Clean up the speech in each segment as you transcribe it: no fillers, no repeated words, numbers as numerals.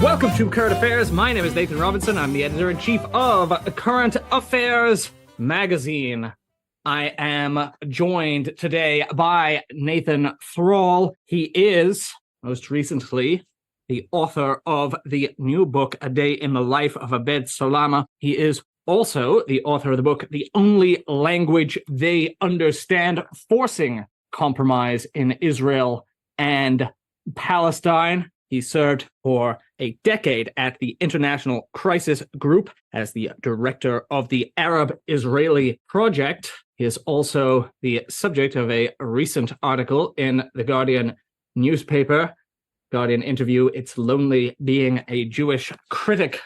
Welcome to Current Affairs. My name is Nathan Robinson. I'm the editor-in-chief of Current Affairs magazine. I am joined today by Nathan Thrall. He is, most recently, the author of the new book, A Day in the Life of Abed Salama. He is also the author of the book, The Only Language They Understand, Forcing Compromise in Israel and Palestine. He served for a decade at the International Crisis Group as the director of the Arab-Israeli Project. He is also the subject of a recent article in the Guardian newspaper. Guardian interview, It's Lonely Being a Jewish Critic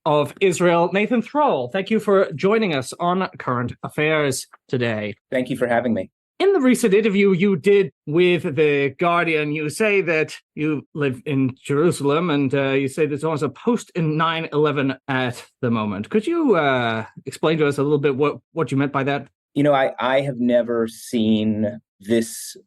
of Israel. Nathan Thrall, thank you for joining us on Current Affairs today. Thank you for having me. In the recent interview you did with The Guardian, you say that you live in Jerusalem, and you say there's almost a post in 9/11 at the moment. Could you explain to us a little bit what you meant by that? You know, I have never seen this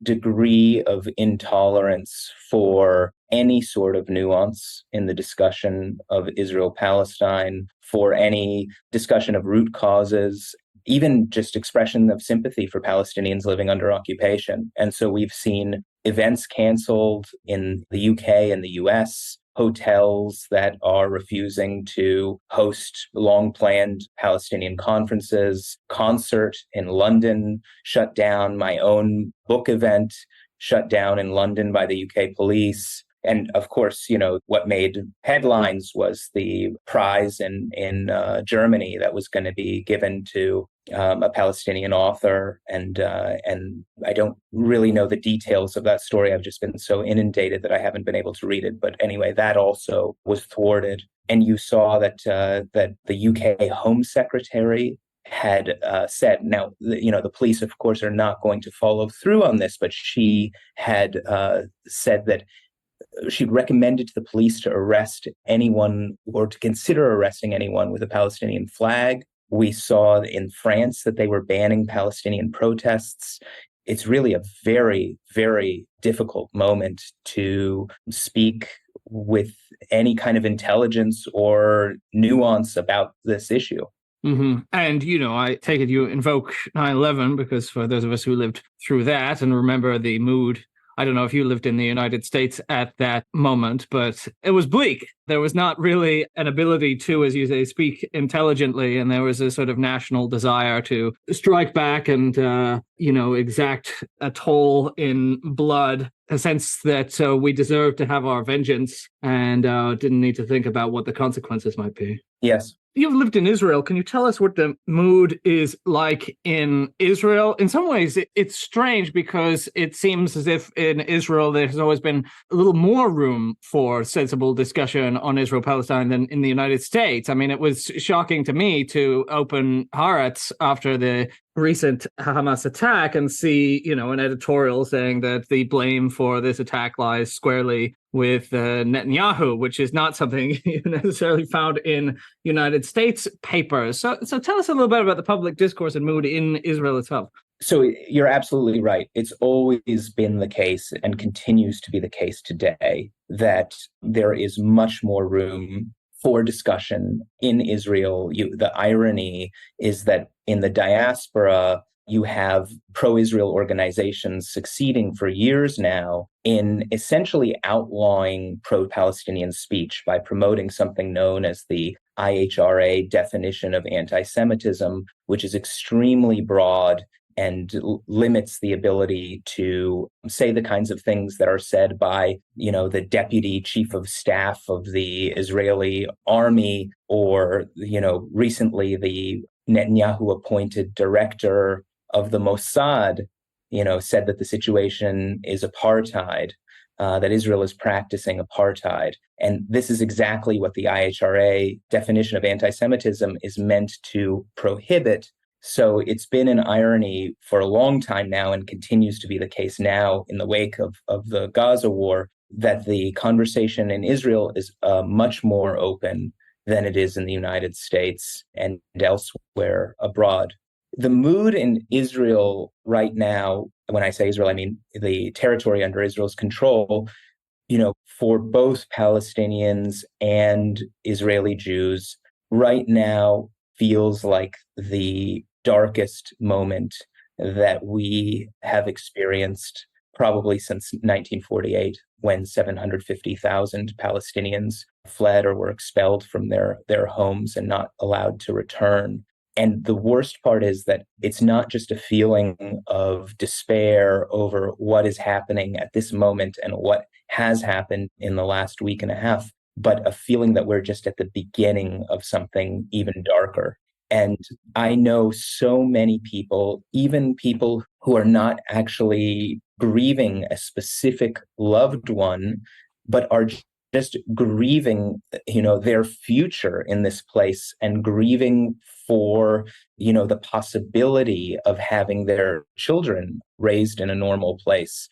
degree of intolerance for any sort of nuance in the discussion of Israel-Palestine, for any discussion of root causes, even just expression of sympathy for Palestinians living under occupation. And so we've seen events canceled in the UK and the US, hotels that are refusing to host long-planned Palestinian conferences, concert in London shut down, my own book event shut down in London by the UK police. And of course, you know, what made headlines was the prize in Germany that was going to be given to a Palestinian author. And I don't really know the details of that story. I've just been so inundated that I haven't been able to read it. But anyway, that also was thwarted. And you saw that the UK Home Secretary had said, now, the police, of course, are not going to follow through on this, but she had said that she'd recommended to the police to arrest anyone or to consider arresting anyone with a Palestinian flag. We saw in France that they were banning Palestinian protests. It's really a very, very difficult moment to speak with any kind of intelligence or nuance about this issue. Mm-hmm. And, I take it you invoke 9/11 because for those of us who lived through that and remember the mood, I don't know if you lived in the United States at that moment, but it was bleak. There was not really an ability to, as you say, speak intelligently. And there was a sort of national desire to strike back and, exact a toll in blood, a sense that we deserved to have our vengeance and didn't need to think about what the consequences might be. Yes. You've lived in Israel. Can you tell us what the mood is like in Israel? In some ways, it's strange because it seems as if in Israel there's always been a little more room for sensible discussion on Israel-Palestine than in the United States. I mean, it was shocking to me to open Haaretz after the recent Hamas attack and see, an editorial saying that the blame for this attack lies squarely with Netanyahu, which is not something you necessarily found in United States papers. So tell us a little bit about the public discourse and mood in Israel itself. So you're absolutely right. It's always been the case and continues to be the case today that there is much more room for discussion in Israel. The irony is that in the diaspora, you have pro-Israel organizations succeeding for years now in essentially outlawing pro-Palestinian speech by promoting something known as the IHRA definition of anti-Semitism, which is extremely broad and limits the ability to say the kinds of things that are said by, the deputy chief of staff of the Israeli army, or, recently the Netanyahu-appointed director of the Mossad, said that the situation is apartheid, that Israel is practicing apartheid. And this is exactly what the IHRA definition of anti-Semitism is meant to prohibit. So it's been an irony for a long time now and continues to be the case now in the wake of the Gaza war, that the conversation in Israel is much more open than it is in the United States and elsewhere abroad. The mood in Israel right now, when I say Israel, I mean the territory under Israel's control, For both Palestinians and Israeli Jews, right now feels like the darkest moment that we have experienced probably since 1948, when 750,000 Palestinians fled or were expelled from their homes and not allowed to return. And the worst part is that it's not just a feeling of despair over what is happening at this moment and what has happened in the last week and a half, but a feeling that we're just at the beginning of something even darker. And I know so many people, even people who are not actually grieving a specific loved one, but are just grieving, their future in this place and grieving for, the possibility of having their children raised in a normal place.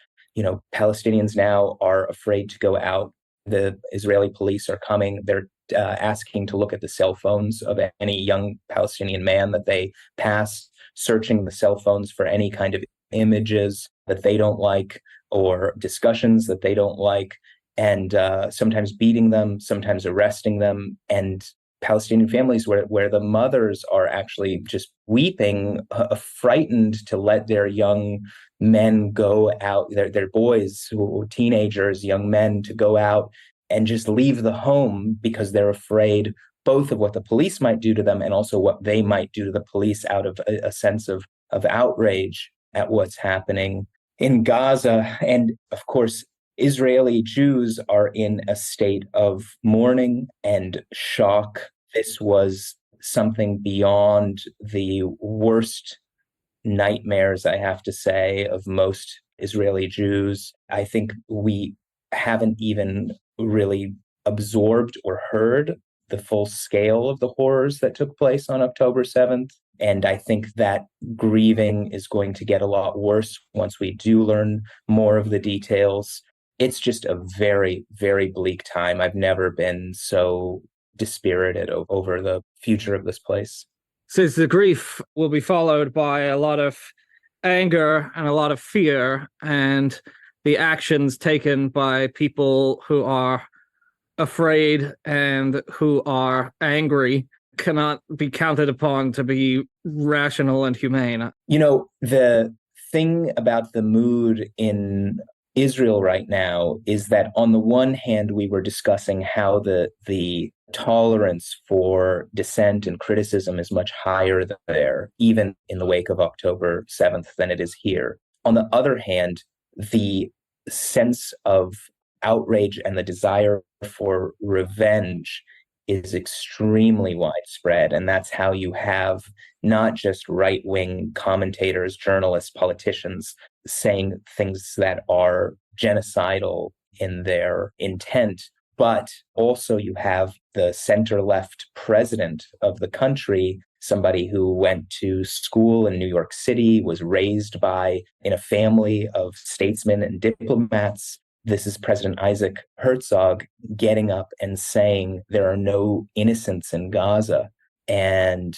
Palestinians now are afraid to go out. The Israeli police are coming. They're asking to look at the cell phones of any young Palestinian man that they pass, searching the cell phones for any kind of images that they don't like or discussions that they don't like, and sometimes beating them, sometimes arresting them. And Palestinian families where the mothers are actually just weeping, frightened to let their young men go out, their boys who are teenagers, young men, to go out and just leave the home because they're afraid both of what the police might do to them and also what they might do to the police, out of a sense of outrage at what's happening in Gaza. And of course, Israeli Jews are in a state of mourning and shock. This was something beyond the worst nightmares, I have to say, of most Israeli Jews. I think we haven't even really absorbed or heard the full scale of the horrors that took place on October 7th. And I think that grieving is going to get a lot worse once we do learn more of the details. It's just a very, very bleak time. I've never been so dispirited over the future of this place. Since the grief will be followed by a lot of anger and a lot of fear, and the actions taken by people who are afraid and who are angry cannot be counted upon to be rational and humane. The thing about the mood in Israel right now is that on the one hand, we were discussing how the tolerance for dissent and criticism is much higher there, even in the wake of October 7th, than it is here. On the other hand, the sense of outrage and the desire for revenge is extremely widespread. And that's how you have not just right-wing commentators, journalists, politicians saying things that are genocidal in their intent, but also you have the center-left president of the country, somebody who went to school in New York City, was raised in a family of statesmen and diplomats. This is President Isaac Herzog getting up and saying there are no innocents in Gaza, and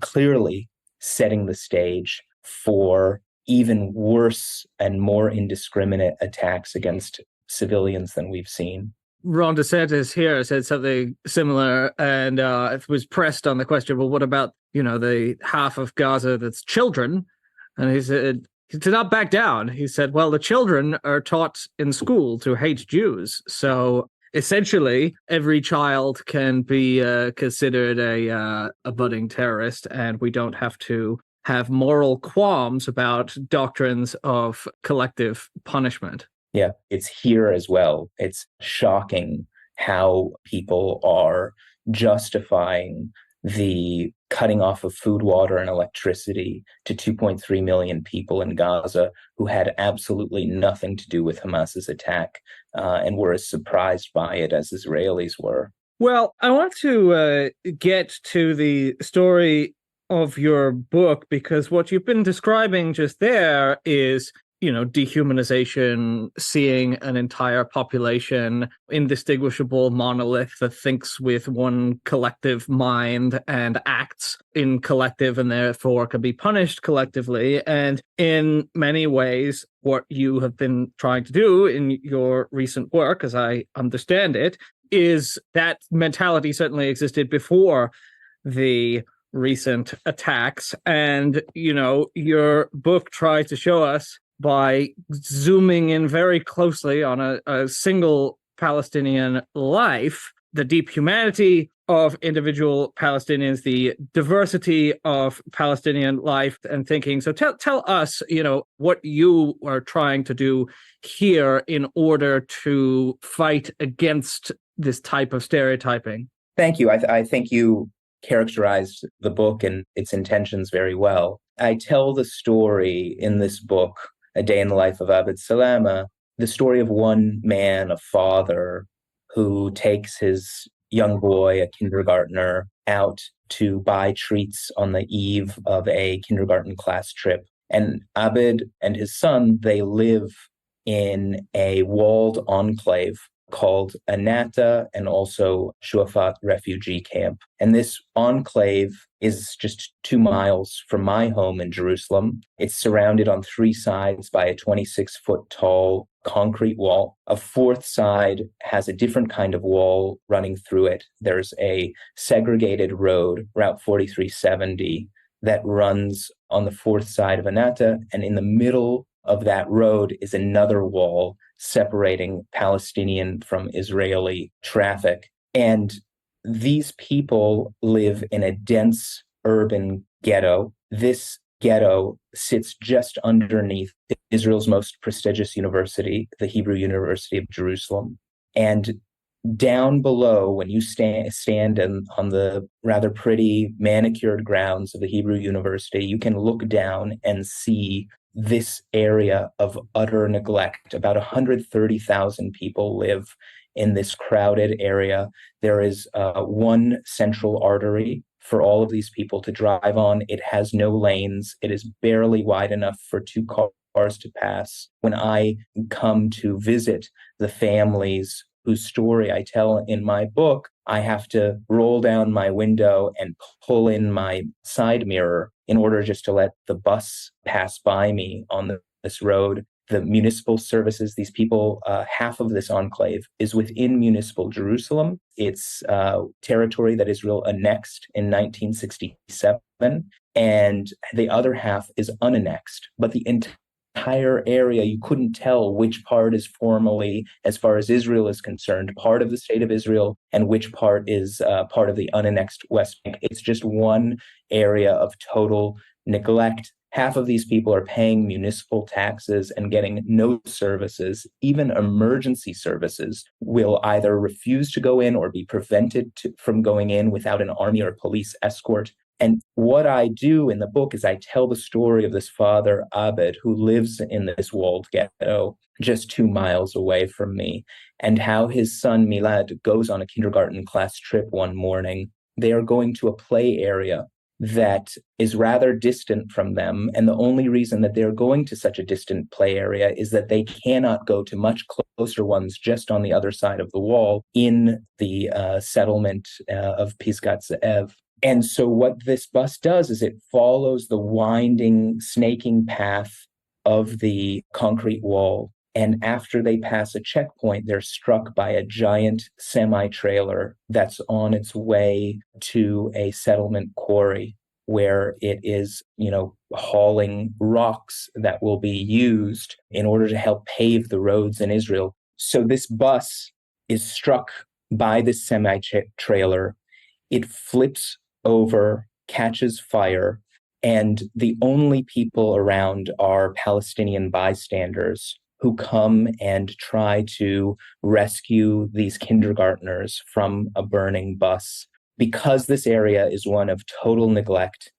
clearly setting the stage for even worse and more indiscriminate attacks against civilians than we've seen. Ron DeSantis here said something similar, and it was pressed on the question, well, what about, the half of Gaza that's children? And he said, to not back down. He said, well, the children are taught in school to hate Jews. So essentially, every child can be considered a budding terrorist, and we don't have to have moral qualms about doctrines of collective punishment. Yeah, it's here as well. It's shocking how people are justifying the cutting off of food, water, and electricity to 2.3 million people in Gaza who had absolutely nothing to do with Hamas's attack and were as surprised by it as Israelis were. Well, I want to get to the story of your book, because what you've been describing just there is dehumanization, seeing an entire population, indistinguishable monolith that thinks with one collective mind and acts in collective and therefore can be punished collectively. And in many ways, what you have been trying to do in your recent work, as I understand it, is that mentality certainly existed before the recent attacks. And, your book tries to show us by zooming in very closely on a single Palestinian life, the deep humanity of individual Palestinians, the diversity of Palestinian life and thinking. So tell us, what you are trying to do here in order to fight against this type of stereotyping. Thank you. I think you characterized the book and its intentions very well. I tell the story in this book, A Day in the Life of Abed Salama, the story of one man, a father, who takes his young boy, a kindergartner, out to buy treats on the eve of a kindergarten class trip. And Abed and his son, they live in a walled enclave called Anata and also Shuafat refugee camp. And this enclave is just 2 miles from my home in Jerusalem. It's surrounded on 3 sides by a 26-foot tall concrete wall. A 4th side has a different kind of wall running through it. There's a segregated road, Route 4370, that runs on the 4th side of Anata, and in the middle of that road is another wall separating Palestinian from Israeli traffic. And these people live in a dense urban ghetto. This ghetto sits just underneath Israel's most prestigious university, the Hebrew University of Jerusalem. And down below, when you stand on the rather pretty manicured grounds of the Hebrew University, you can look down and see this area of utter neglect. About 130,000 people live in this crowded area. There is one central artery for all of these people to drive on. It has no lanes. It is barely wide enough for 2 cars to pass. When I come to visit the families whose story I tell in my book, I have to roll down my window and pull in my side mirror in order just to let the bus pass by me on this road. The municipal services, these people, half of this enclave is within municipal Jerusalem. It's territory that Israel annexed in 1967, and the other half is unannexed. But the entire area, you couldn't tell which part is formally, as far as Israel is concerned, part of the state of Israel and which part is part of the unannexed West Bank. It's just one area of total neglect. Half of these people are paying municipal taxes and getting no services. Even emergency services will either refuse to go in or be prevented from going in without an army or police escort. And what I do in the book is I tell the story of this father, Abed, who lives in this walled ghetto just 2 miles away from me, and how his son, Milad, goes on a kindergarten class trip one morning. They are going to a play area that is rather distant from them. And the only reason that they're going to such a distant play area is that they cannot go to much closer ones just on the other side of the wall in the settlement of Pisgat Ze'ev. And so what this bus does is it follows the winding, snaking path of the concrete wall. And after they pass a checkpoint, they're struck by a giant semi-trailer that's on its way to a settlement quarry where it is, hauling rocks that will be used in order to help pave the roads in Israel. So this bus is struck by this semi-trailer. It flips over, catches fire, and the only people around are Palestinian bystanders who come and try to rescue these kindergartners from a burning bus. Because this area is one of total neglect,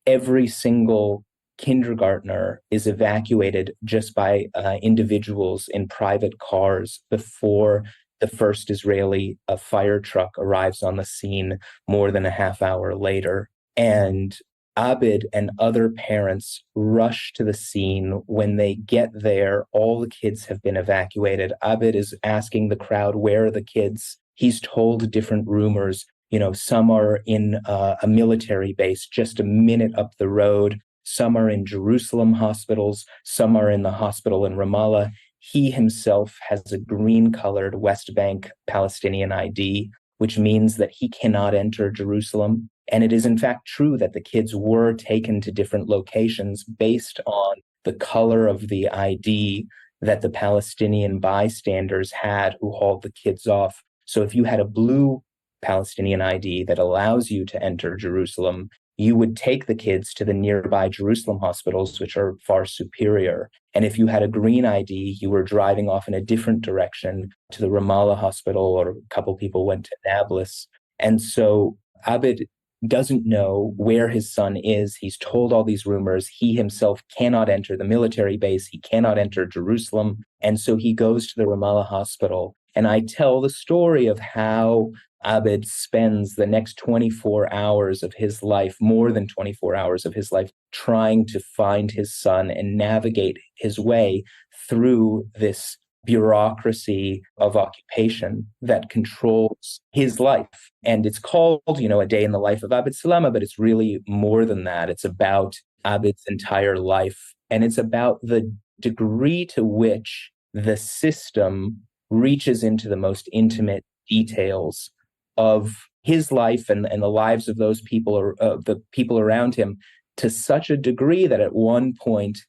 every single kindergartner is evacuated just by individuals in private cars before the first Israeli fire truck arrives on the scene more than a half hour later. And Abed and other parents rush to the scene. When they get there, all the kids have been evacuated. Abed is asking the crowd, where are the kids? He's told different rumors. Some are in a military base just a minute up the road. Some are in Jerusalem hospitals. Some are in the hospital in Ramallah. He himself has a green-colored West Bank Palestinian ID, which means that he cannot enter Jerusalem. And it is in fact true that the kids were taken to different locations based on the color of the ID that the Palestinian bystanders had who hauled the kids off. So if you had a blue Palestinian ID that allows you to enter Jerusalem, you would take the kids to the nearby Jerusalem hospitals, which are far superior. And if you had a green ID, you were driving off in a different direction to the Ramallah hospital, or a couple people went to Nablus. And so Abed doesn't know where his son is. He's told all these rumors. He himself cannot enter the military base. He cannot enter Jerusalem. And so he goes to the Ramallah hospital. And I tell the story of how Abed spends the next 24 hours of his life, more than 24 hours of his life, trying to find his son and navigate his way through this bureaucracy of occupation that controls his life. And it's called, A Day in the Life of Abed Salama, but it's really more than that. It's about Abed's entire life. And it's about the degree to which the system reaches into the most intimate details of his life and the lives of those people, or the people around him, to such a degree that at one point,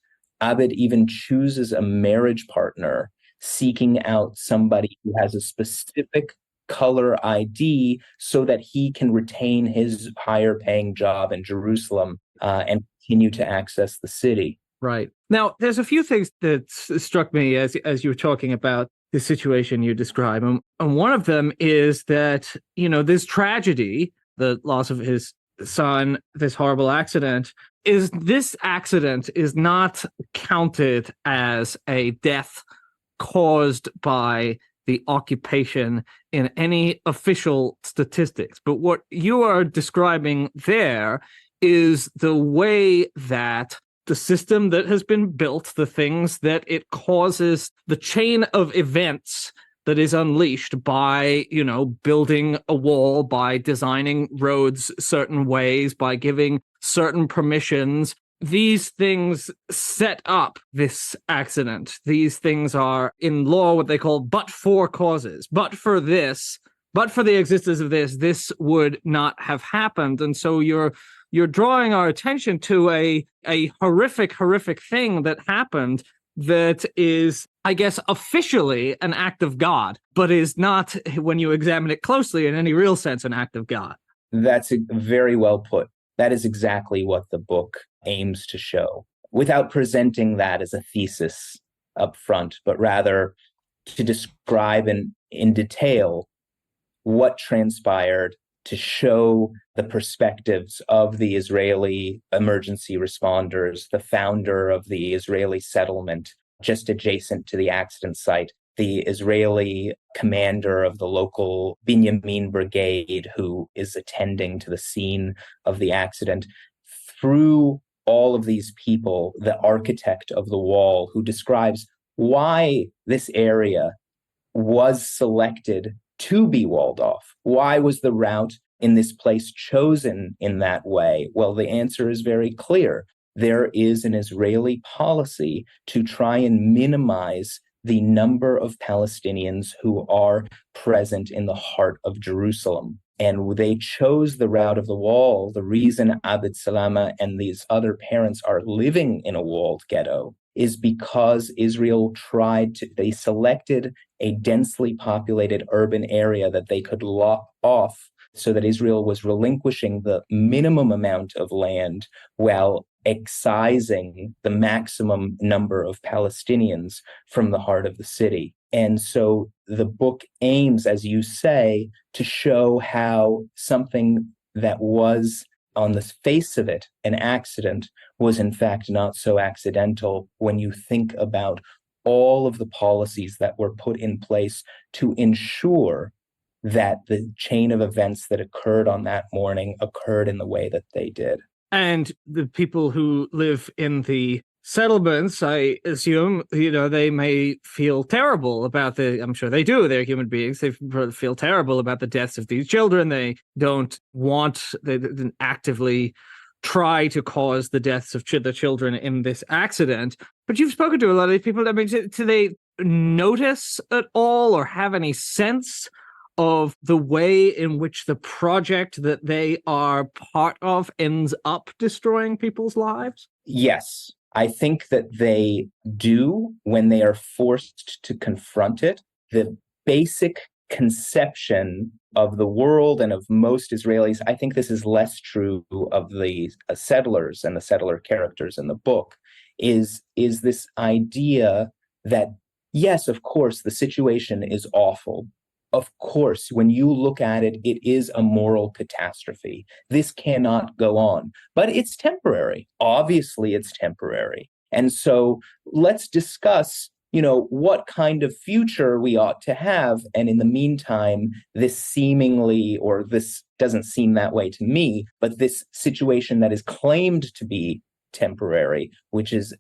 Abed even chooses a marriage partner, seeking out somebody who has a specific color ID so that he can retain his higher paying job in Jerusalem and continue to access the city. Right. Now, there's a few things that struck me as you were talking about the situation you describe. And one of them is that, this tragedy, the loss of his son, this horrible accident, this accident is not counted as a death caused by the occupation in any official statistics. But what you are describing there is the way that the system that has been built, the things that it causes, the chain of events that is unleashed by, building a wall, by designing roads certain ways, by giving certain permissions. These things set up this accident. These things are in law what they call but-for causes. But for the existence of this would not have happened. And so you're drawing our attention to a horrific thing that happened that is, I guess, officially an act of God, but is not, when you examine it closely, in any real sense, an act of God. That's very well put. That is exactly what the book aims to show, without presenting that as a thesis up front, but rather to describe in detail what transpired, to show the perspectives of the Israeli emergency responders, the founder of the Israeli settlement just adjacent to the accident site, the Israeli commander of the local Binyamin Brigade who is attending to the scene of the accident. Through all of these people, the architect of the wall who describes why this area was selected to be walled off. Why was the route in this place chosen in that way? Well, the answer is very clear. There is an Israeli policy to try and minimize the number of Palestinians who are present in the heart of Jerusalem. And they chose the route of the wall. The reason Abed Salama and these other parents are living in a walled ghetto is because Israel they selected a densely populated urban area that they could lock off, so that Israel was relinquishing the minimum amount of land while excising the maximum number of Palestinians from the heart of the city. And so the book aims, as you say, to show how something that was, on the face of it, an accident, was in fact not so accidental when you think about all of the policies that were put in place to ensure that the chain of events that occurred on that morning occurred in the way that they did. And the people who live in the settlements, I assume, they may feel terrible about I'm sure they do, they're human beings. They feel terrible about the deaths of these children. They didn't actively try to cause the deaths of the children in this accident. But you've spoken to a lot of these people. I mean, do they notice at all or have any sense of the way in which the project that they are part of ends up destroying people's lives? Yes, I think that they do when they are forced to confront it. The basic conception of the world and of most Israelis, I think this is less true of the settlers and the settler characters in the book, is this idea that, yes, of course, the situation is awful. Of course, when you look at it, it is a moral catastrophe. This cannot go on, but it's temporary. Obviously, it's temporary. And so let's discuss, what kind of future we ought to have. And in the meantime, this doesn't seem that way to me, but this situation that is claimed to be temporary, which is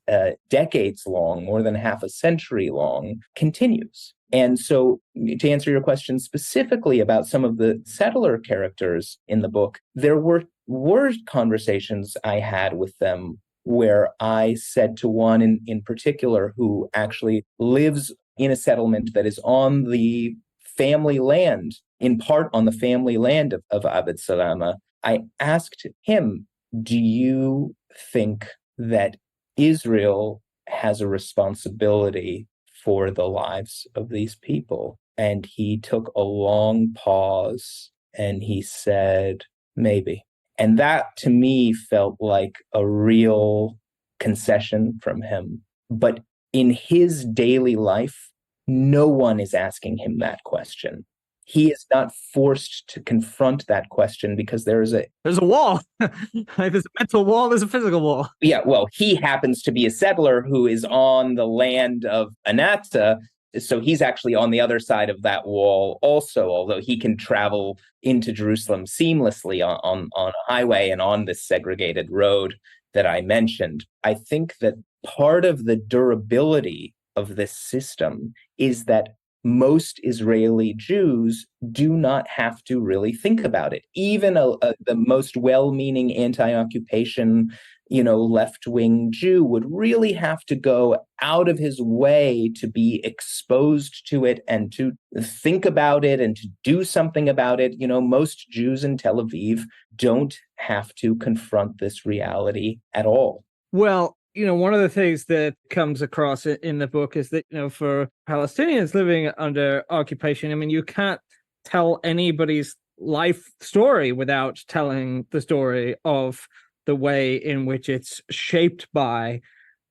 decades long, more than half a century long, continues. And so, to answer your question specifically about some of the settler characters in the book, there were conversations I had with them where I said to one in particular who actually lives in a settlement that is on the family land, in part on the family land of Abed Salama, I asked him, do you think that Israel has a responsibility for the lives of these people? And he took a long pause and he said, maybe. And that to me felt like a real concession from him. But in his daily life, no one is asking him that question. He is not forced to confront that question because there's a wall. There's a mental wall, there's a physical wall. Yeah, well, he happens to be a settler who is on the land of Anatta, so he's actually on the other side of that wall also, although he can travel into Jerusalem seamlessly on a highway and on this segregated road that I mentioned. I think that part of the durability of this system is that most Israeli Jews do not have to really think about it. Even the most well-meaning anti-occupation, left-wing Jew would really have to go out of his way to be exposed to it and to think about it and to do something about it. Most Jews in Tel Aviv don't have to confront this reality at all. Well, one of the things that comes across in the book is that, for Palestinians living under occupation, I mean, you can't tell anybody's life story without telling the story of the way in which it's shaped by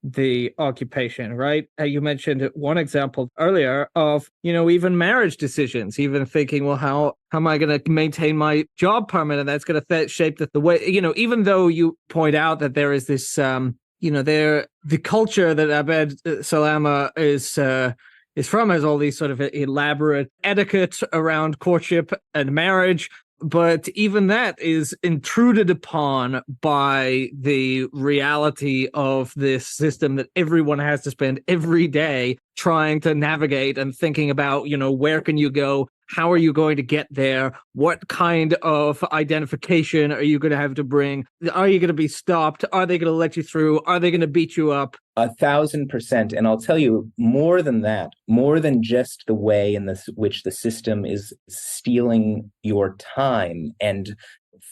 the occupation, right? You mentioned one example earlier of, even marriage decisions, even thinking, well, how am I going to maintain my job permit? And that's going to shape the way, even though you point out that there is this, the culture that Abed Salama is from has all these sort of elaborate etiquette around courtship and marriage. But even that is intruded upon by the reality of this system that everyone has to spend every day trying to navigate and thinking about, where can you go? How are you going to get there? What kind of identification are you going to have to bring? Are you going to be stopped? Are they going to let you through? Are they going to beat you up? 1,000%. And I'll tell you more than that, more than just the way in which the system is stealing your time and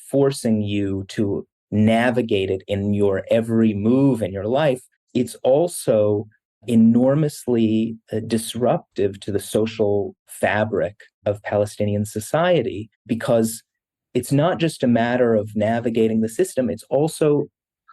forcing you to navigate it in your every move in your life. It's also enormously disruptive to the social fabric of Palestinian society, because it's not just a matter of navigating the system, it's also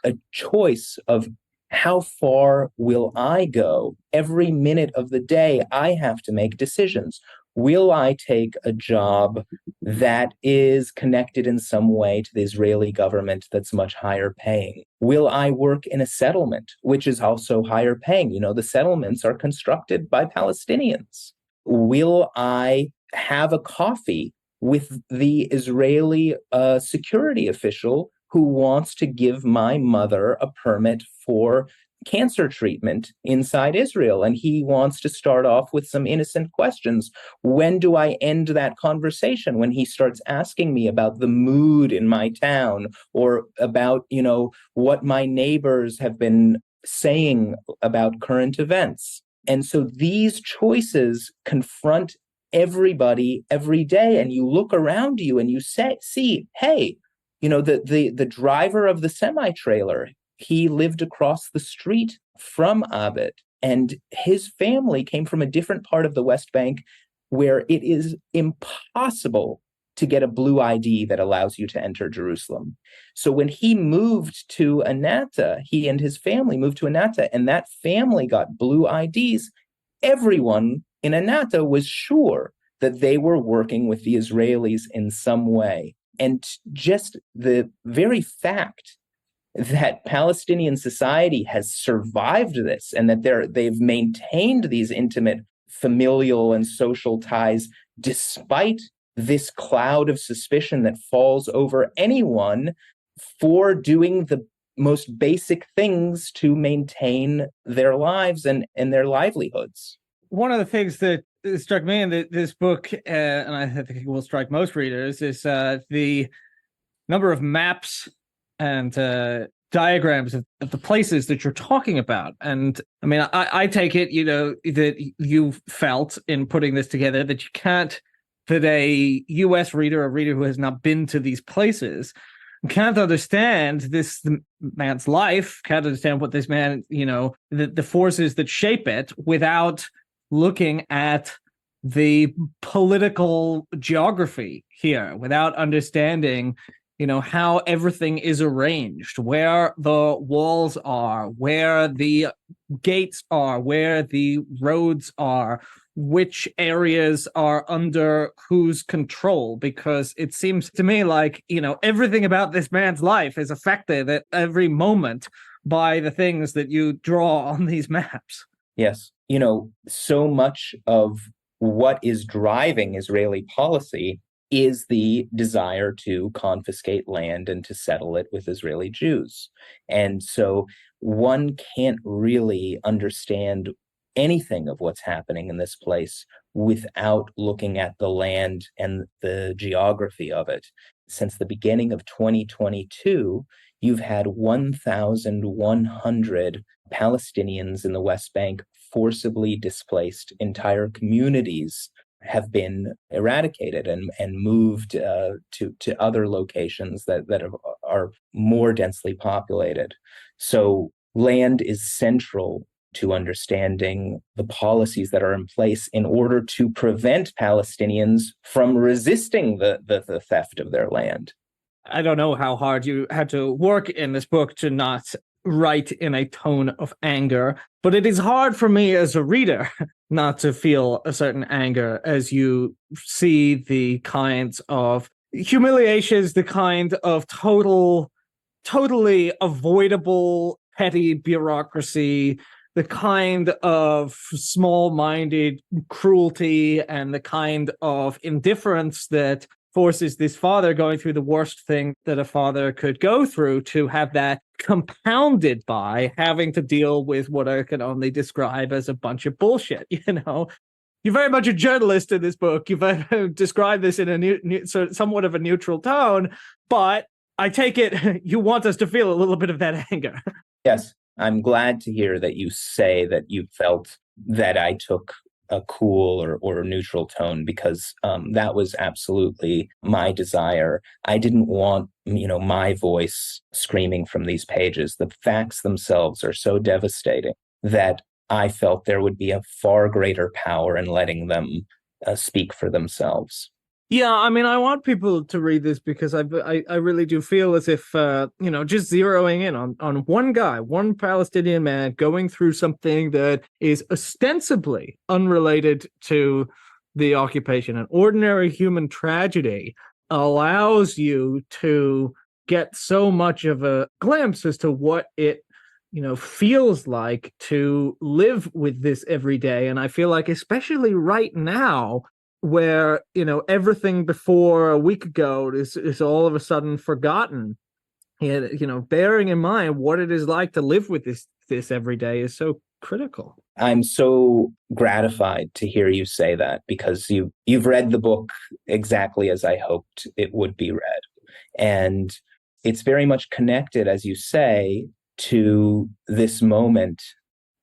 a choice of how far will I go? Every minute of the day, I have to make decisions. Will I take a job that is connected in some way to the Israeli government that's much higher paying? Will I work in a settlement, which is also higher paying? The settlements are constructed by Palestinians. Will I have a coffee with the Israeli security official who wants to give my mother a permit for cancer treatment inside Israel. And he wants to start off with some innocent questions. When do I end that conversation? When he starts asking me about the mood in my town, or about, what my neighbors have been saying about current events. And so these choices confront everybody every day. And you look around you and you see, hey, the driver of the semi-trailer, he lived across the street from Abed, and his family came from a different part of the West Bank where it is impossible to get a blue ID that allows you to enter Jerusalem. So when he moved to Anatta, he and his family moved to Anatta, and that family got blue IDs. Everyone in Anatta was sure that they were working with the Israelis in some way. And just the very fact that Palestinian society has survived this, and that they've maintained these intimate familial and social ties despite this cloud of suspicion that falls over anyone for doing the most basic things to maintain their lives and their livelihoods. One of the things that struck me in this book, and I think it will strike most readers, is the number of maps and diagrams of the places that you're talking about. And I mean, I take it, that you felt in putting this together that you can't, that a U.S. reader, a reader who has not been to these places, can't understand this man's life, can't understand what this man, the forces that shape it, without looking at the political geography here, without understanding how everything is arranged, where the walls are, where the gates are, where the roads are, which areas are under whose control. Because it seems to me like, everything about this man's life is affected at every moment by the things that you draw on these maps. Yes. So much of what is driving Israeli policy is the desire to confiscate land and to settle it with Israeli Jews. And so one can't really understand anything of what's happening in this place without looking at the land and the geography of it. Since the beginning of 2022, you've had 1,100 Palestinians in the West Bank forcibly displaced. Entire communities have been eradicated and moved to other locations that are more densely populated. So land is central to understanding the policies that are in place in order to prevent Palestinians from resisting the theft of their land. I don't know how hard you had to work in this book to not write in a tone of anger, but it is hard for me as a reader not to feel a certain anger as you see the kinds of humiliations, the kind of totally avoidable petty bureaucracy, the kind of small-minded cruelty, and the kind of indifference that forces this father going through the worst thing that a father could go through to have that compounded by having to deal with what I can only describe as a bunch of bullshit. You're very much a journalist in this book. You've described this in a somewhat of a neutral tone, but I take it you want us to feel a little bit of that anger. Yes, I'm glad to hear that you say that you felt that I took a cool or neutral tone, because that was absolutely my desire. I didn't want, my voice screaming from these pages. The facts themselves are so devastating that I felt there would be a far greater power in letting them speak for themselves. Yeah, I mean, I want people to read this because I really do feel as if, just zeroing in on one guy, one Palestinian man going through something that is ostensibly unrelated to the occupation, an ordinary human tragedy, allows you to get so much of a glimpse as to what it feels like to live with this every day. And I feel like, especially right now, where everything before a week ago is all of a sudden forgotten, bearing in mind what it is like to live with this every day is so critical. I'm so gratified to hear you say that, because you've read the book exactly as I hoped it would be read. And it's very much connected, as you say, to this moment,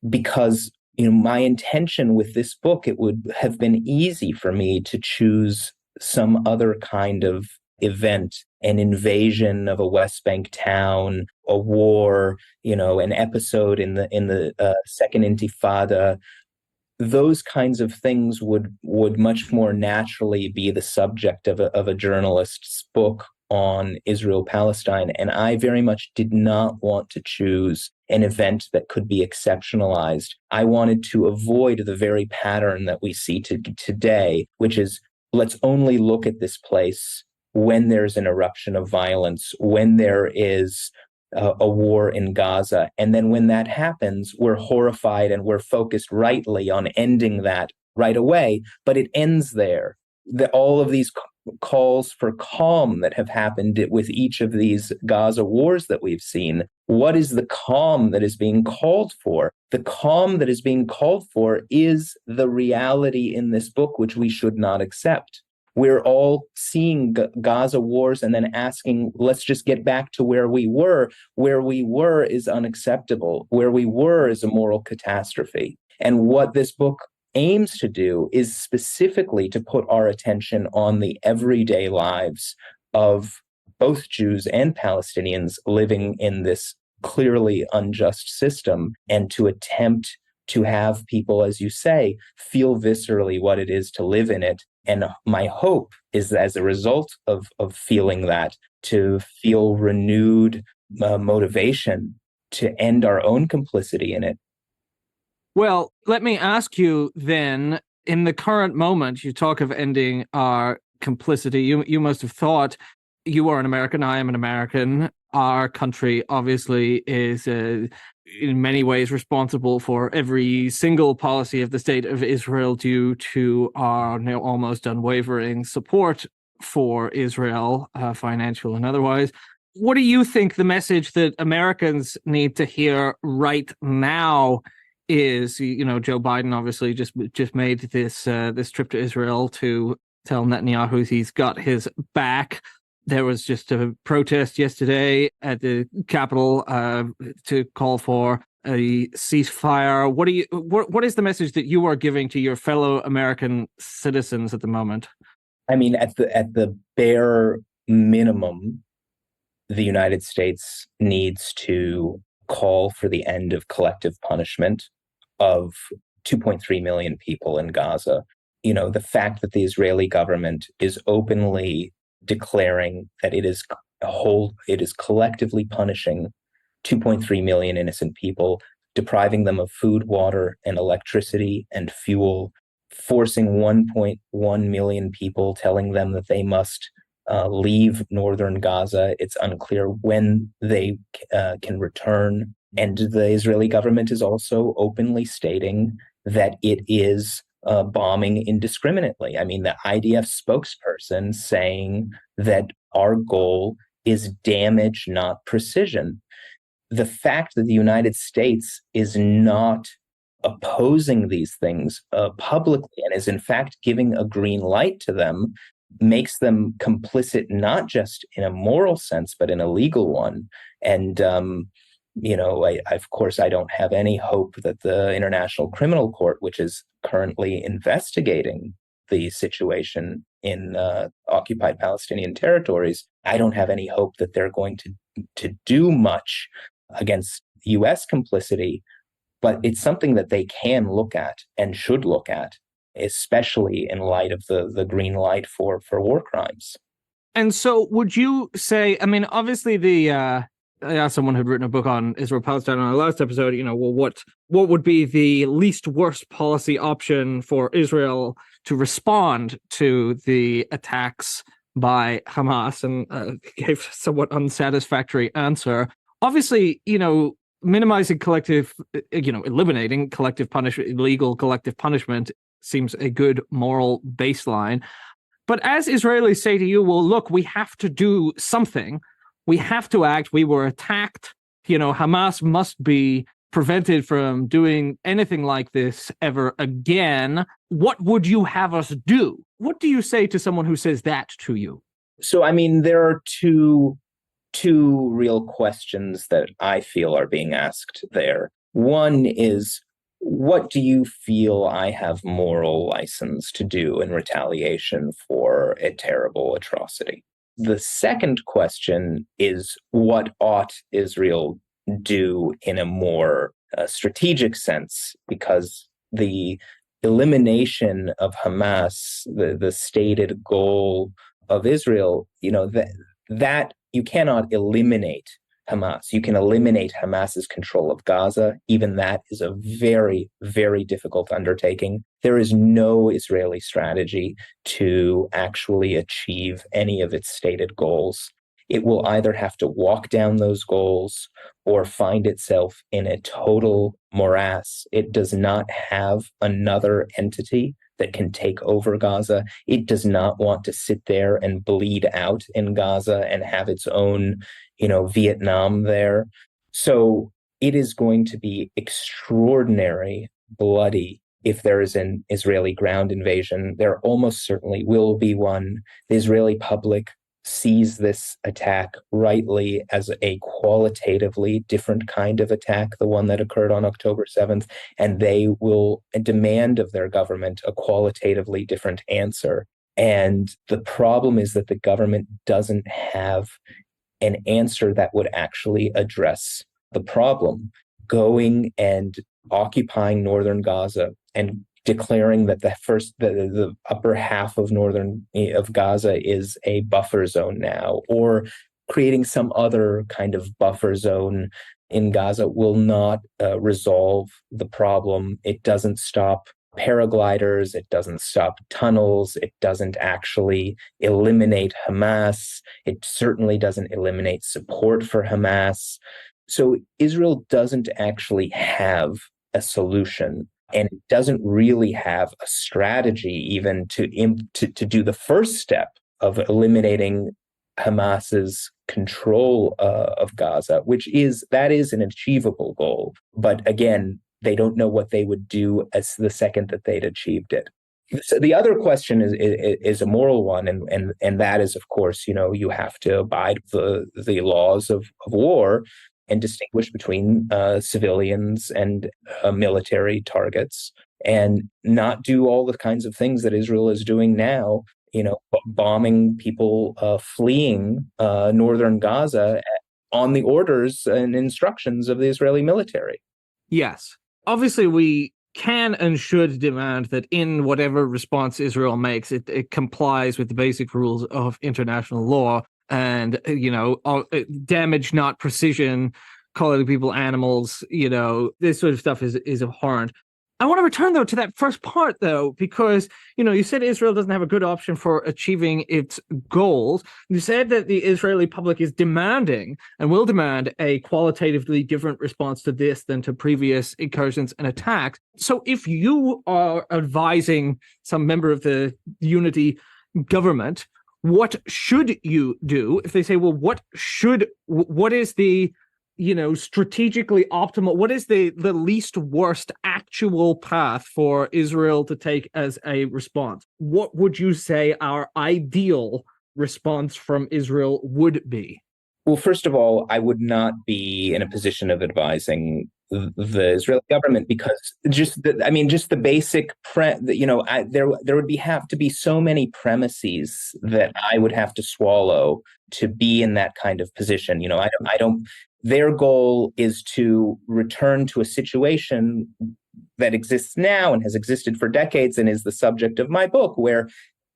because my intention with this book, it would have been easy for me to choose some other kind of event, an invasion of a West Bank town, a war, an episode in the Second Intifada. Those kinds of things would much more naturally be the subject of a journalist's book on Israel-Palestine. And I very much did not want to choose an event that could be exceptionalized. I wanted to avoid the very pattern that we see today, which is, let's only look at this place when there's an eruption of violence, when there is a war in Gaza. And then when that happens, we're horrified and we're focused rightly on ending that right away. But it ends there. All of these calls for calm that have happened with each of these Gaza wars that we've seen. What is the calm that is being called for? The calm that is being called for is the reality in this book, which we should not accept. We're all seeing Gaza wars and then asking, let's just get back to where we were. Where we were is unacceptable. Where we were is a moral catastrophe. And what this book aims to do is specifically to put our attention on the everyday lives of both Jews and Palestinians living in this clearly unjust system, and to attempt to have people, as you say, feel viscerally what it is to live in it. And my hope is that as a result of feeling that, to feel renewed motivation to end our own complicity in it. Well, let me ask you then, in the current moment, you talk of ending our complicity. You must have thought, you are an American, I am an American. Our country obviously is in many ways responsible for every single policy of the state of Israel due to our now almost unwavering support for Israel, financial and otherwise. What do you think the message that Americans need to hear right now is? Joe Biden obviously just made this trip to Israel to tell Netanyahu he's got his back. There was just a protest yesterday at the Capitol to call for a ceasefire. What is the message that you are giving to your fellow American citizens at the moment? I mean, at the bare minimum, the United States needs to call for the end of collective punishment of 2.3 million people in Gaza. The fact that the Israeli government is openly declaring that it is collectively punishing 2.3 million innocent people, depriving them of food, water, and electricity and fuel, forcing 1.1 million people, telling them that they must leave northern Gaza. It's unclear when they can return. And the Israeli government is also openly stating that it is bombing indiscriminately. I mean, the IDF spokesperson saying that our goal is damage, not precision. The fact that the United States is not opposing these things publicly and is in fact giving a green light to them makes them complicit, not just in a moral sense, but in a legal one. And of course, I don't have any hope that the International Criminal Court, which is currently investigating the situation in occupied Palestinian territories, I don't have any hope that they're going to do much against U.S. complicity. But it's something that they can look at and should look at, especially in light of the green light for war crimes. And so would you say, I mean, obviously I asked someone who'd written a book on Israel-Palestine on our last episode, what would be the least worst policy option for Israel to respond to the attacks by Hamas, and gave a somewhat unsatisfactory answer. Obviously, minimizing eliminating collective punishment, illegal collective punishment seems a good moral baseline. But as Israelis say to you, well, look, we have to do something. we have to act. We were attacked. Hamas must be prevented from doing anything like this ever again. What would you have us do? What do you say to someone who says that to you? So, there are two real questions that I feel are being asked there. One is, what do you feel I have moral license to do in retaliation for a terrible atrocity? The second question is, what ought Israel do in a more strategic sense? Because the elimination of Hamas, the stated goal of Israel, that you cannot eliminate Hamas. You can eliminate Hamas's control of Gaza. Even that is a very, very difficult undertaking. There is no Israeli strategy to actually achieve any of its stated goals. It will either have to walk down those goals or find itself in a total morass. It does not have another entity that can take over Gaza. It does not want to sit there and bleed out in Gaza and have its own, Vietnam there. So it is going to be extraordinary, bloody, if there is an Israeli ground invasion. There almost certainly will be one. The Israeli public sees this attack rightly as a qualitatively different kind of attack, the one that occurred on October 7th, and they will demand of their government a qualitatively different answer. And the problem is that the government doesn't have an answer that would actually address the problem. Going and occupying northern Gaza and declaring that the upper half of Gaza is a buffer zone now, or creating some other kind of buffer zone in Gaza, will not resolve the problem. It doesn't stop paragliders. It doesn't stop tunnels. It doesn't actually eliminate Hamas. It certainly doesn't eliminate support for Hamas. So Israel doesn't actually have a solution, and it doesn't really have a strategy even to do the first step of eliminating Hamas's control of Gaza, that is an achievable goal. But again, they don't know what they would do as the second that they'd achieved it. So the other question is a moral one, and that is, of course, you have to abide the laws of war and distinguish between civilians and military targets, and not do all the kinds of things that Israel is doing now, bombing people fleeing northern Gaza on the orders and instructions of the Israeli military. Yes. Obviously, we can and should demand that in whatever response Israel makes, it complies with the basic rules of international law. And, damage, not precision, calling people animals, this sort of stuff is abhorrent. I want to return, though, to that first part, though, because, you said Israel doesn't have a good option for achieving its goals. You said that the Israeli public is demanding and will demand a qualitatively different response to this than to previous incursions and attacks. So if you are advising some member of the unity government, what should you do? If they say, well, what is the strategically optimal, what is the least worst actual path for Israel to take as a response? What would you say our ideal response from Israel would be? Well, first of all, I would not be in a position of advising the Israeli government, because just the basic there would have to be so many premises that I would have to swallow to be in that kind of position. I don't. Their goal is to return to a situation that exists now and has existed for decades and is the subject of my book, where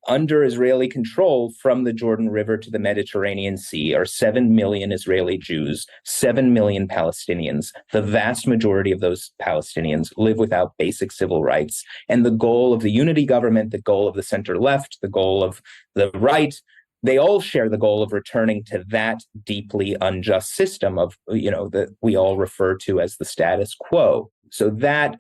under Israeli control from the Jordan River to the Mediterranean Sea are 7 million Israeli Jews, 7 million Palestinians. The vast majority of those Palestinians live without basic civil rights. And the goal of the unity government, the goal of the center left, the goal of the right, they all share the goal of returning to that deeply unjust system of, that we all refer to as the status quo. So that,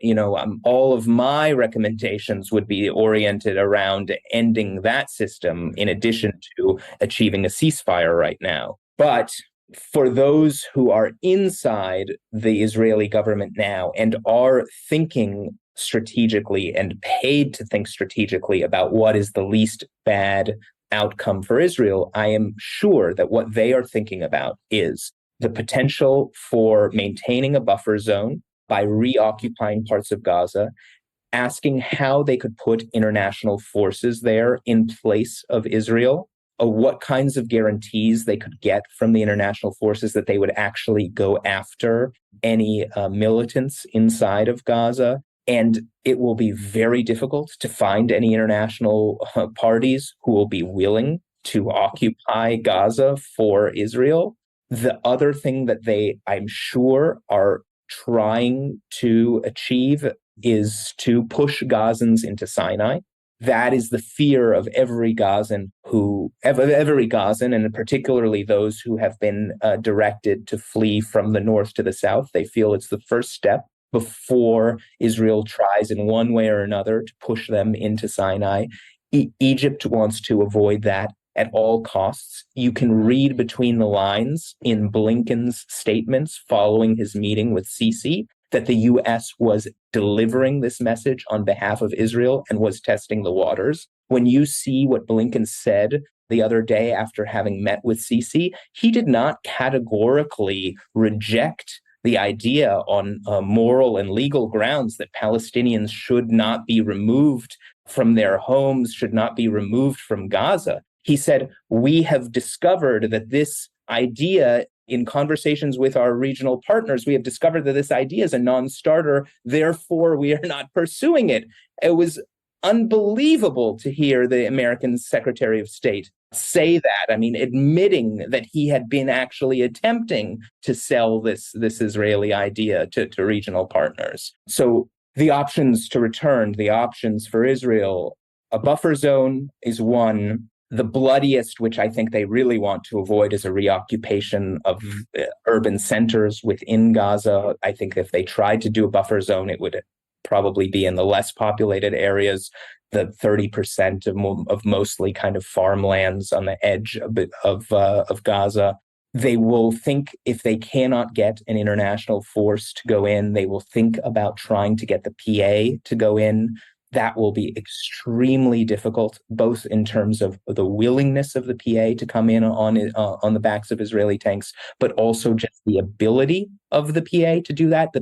all of my recommendations would be oriented around ending that system in addition to achieving a ceasefire right now. But for those who are inside the Israeli government now and are thinking strategically and paid to think strategically about what is the least bad outcome for Israel, I am sure that what they are thinking about is the potential for maintaining a buffer zone by reoccupying parts of Gaza, asking how they could put international forces there in place of Israel, what kinds of guarantees they could get from the international forces that they would actually go after any militants inside of Gaza. And it will be very difficult to find any international parties who will be willing to occupy Gaza for Israel. The other thing that they, I'm sure, are trying to achieve is to push Gazans into Sinai. That is the fear of every Gazan and particularly those who have been directed to flee from the north to the south. They feel it's the first step before Israel tries in one way or another to push them into Sinai. Egypt wants to avoid that at all costs. You can read between the lines in Blinken's statements following his meeting with Sisi that the U.S. was delivering this message on behalf of Israel and was testing the waters. When you see what Blinken said the other day after having met with Sisi, he did not categorically reject the idea on moral and legal grounds that Palestinians should not be removed from their homes, should not be removed from Gaza. He said, we have discovered that this idea in conversations with our regional partners, we have discovered that this idea is a non-starter, therefore we are not pursuing it. It was unbelievable to hear the American Secretary of State say that. I mean, admitting that he had been actually attempting to sell this Israeli idea to regional partners. So the options to return, the options for Israel, a buffer zone is one. The bloodiest, which I think they really want to avoid, is a reoccupation of urban centers within Gaza. I think if they tried to do a buffer zone, it would probably be in the less populated areas, the 30% of mostly kind of farmlands on the edge of Gaza. They will think if they cannot get an international force to go in, they will think about trying to get the PA to go in. That will be extremely difficult, both in terms of the willingness of the PA to come in on the backs of Israeli tanks, but also just the ability of the PA to do that. The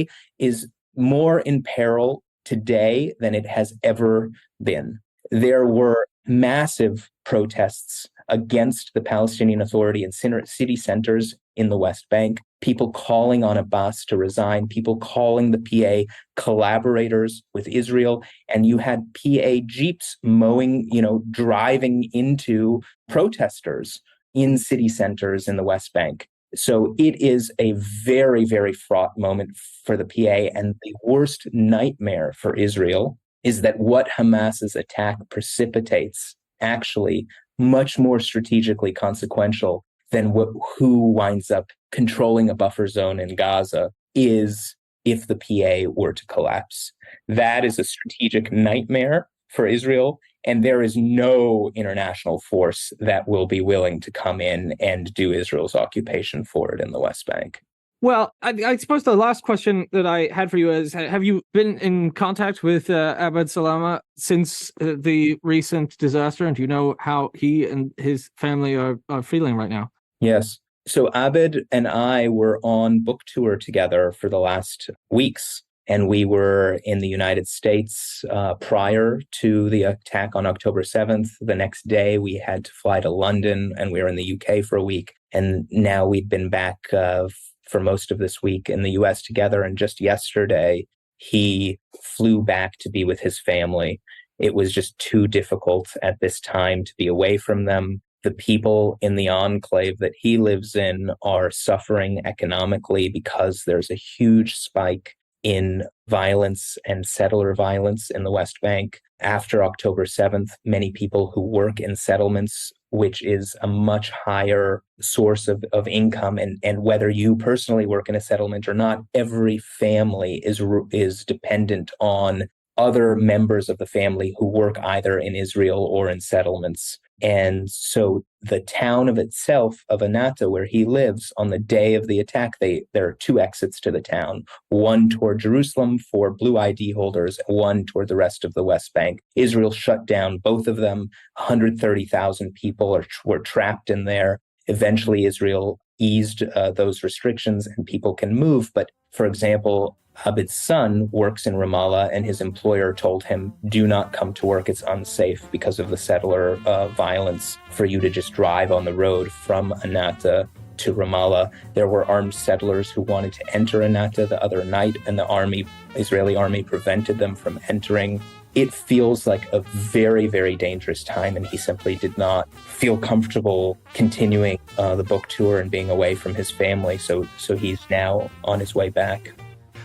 PA is more in peril today than it has ever been. There were massive protests against the Palestinian Authority in city centers in the West Bank, people calling on Abbas to resign, people calling the PA collaborators with Israel, and you had PA jeeps driving into protesters in city centers in the West Bank. So it is a very, very fraught moment for the PA, and the worst nightmare for Israel is that what Hamas's attack precipitates actually much more strategically consequential than who winds up controlling a buffer zone in Gaza is if the PA were to collapse. That is a strategic nightmare for Israel, and there is no international force that will be willing to come in and do Israel's occupation for it in the West Bank. Well, I suppose the last question that I had for you is, have you been in contact with Abed Salama since the recent disaster? And do you know how he and his family are feeling right now? Yes. So Abed and I were on book tour together for the last weeks, and we were in the United States prior to the attack on October 7th. The next day, we had to fly to London, and we were in the UK for a week. And now we've been back for most of this week in the US together. And just yesterday, he flew back to be with his family. It was just too difficult at this time to be away from them. The people in the enclave that he lives in are suffering economically because there's a huge spike in violence and settler violence in the West Bank. After October 7th, many people who work in settlements, which is a much higher source of income, and whether you personally work in a settlement or not, every family is dependent on other members of the family who work either in Israel or in settlements. And so the town of itself, of Anata, where he lives, on the day of the attack, there are two exits to the town, one toward Jerusalem for blue ID holders, one toward the rest of the West Bank. Israel shut down both of them. 130,000 people were trapped in there. Eventually, Israel eased those restrictions and people can move. But for example, Abed's son works in Ramallah, and his employer told him, do not come to work. It's unsafe because of the settler violence for you to just drive on the road from Anata to Ramallah. There were armed settlers who wanted to enter Anata the other night, and the Israeli army prevented them from entering. It feels like a very, very dangerous time, and he simply did not feel comfortable continuing the book tour and being away from his family. So he's now on his way back.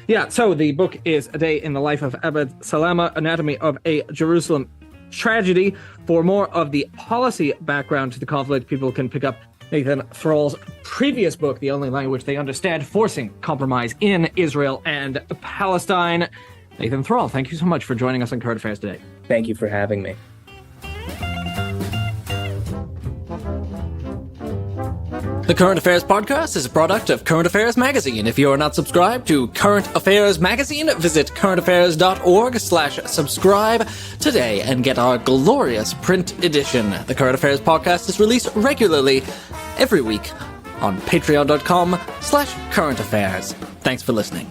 Yeah, so the book is A Day in the Life of Abed Salama, Anatomy of a Jerusalem Tragedy. For more of the policy background to the conflict, people can pick up Nathan Thrall's previous book, The Only Language They Understand, Forcing Compromise in Israel and Palestine. Nathan Thrall, thank you so much for joining us on Current Affairs today. Thank you for having me. The Current Affairs Podcast is a product of Current Affairs Magazine. If you are not subscribed to Current Affairs Magazine, visit currentaffairs.org/subscribe today and get our glorious print edition. The Current Affairs Podcast is released regularly every week on patreon.com/currentaffairs. Thanks for listening.